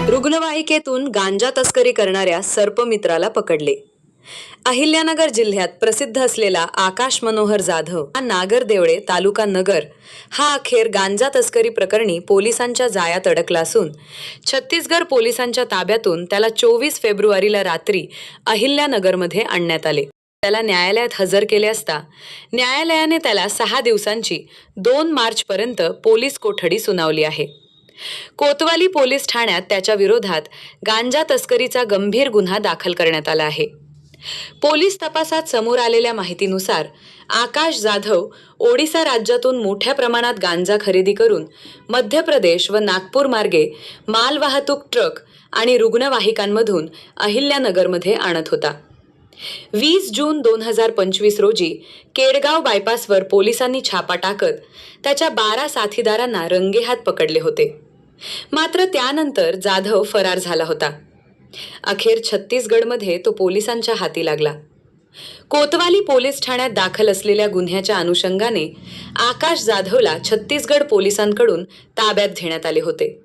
रुग्णवाहिकेतून गांजा तस्करी करणाऱ्या सर्पमित्राला पकडले। अहिल्यानगर जिल्ह्यात प्रसिद्ध असलेला आकाश मनोहर जाधव हा नागरदेवळे तालुका नगर हा अखेर गांजा तस्करी प्रकरणी पोलिसांच्या जाळ्यात अडकला असून छत्तीसगड पोलिसांच्या ताब्यातून त्याला 24 फेब्रुवारीला रात्री अहिल्यानगरमध्ये आणण्यात आले। त्याला न्यायालयात हजर केले असता न्यायालयाने त्याला 6 दिवसांची 2 मार्चपर्यंत पोलीस कोठडी सुनावली आहे। कोतवाली पोलीस ठाण्यात त्याच्या विरोधात गांजा तस्करीचा गंभीर गुन्हा दाखल करण्यात आला आहे। पोलीस तपासात समोर आलेल्या माहितीनुसार आकाश जाधव ओडिसा राज्यातून मोठ्या प्रमाणात गांजा खरेदी करून मध्य प्रदेश व नागपूर मार्गे मालवाहतूक ट्रक आणि रुग्णवाहिकांमधून अहिल्यानगरमध्ये आणत होता। 20 जून 2025 रोजी केडगाव बायपासवर पोलिसांनी छापा टाकत त्याच्या 12 साथीदारांना रंगेहात पकडले होते। मात्र त्यानंतर जाधव फरार झाला होता। अखेर छत्तीसगडमध्ये तो पोलिसांच्या हाती लागला। कोतवाली पोलीस ठाण्यात दाखल असलेल्या गुन्ह्याच्या अनुषंगाने आकाश जाधवला छत्तीसगड पोलिसांकडून ताब्यात घेण्यात आले होते।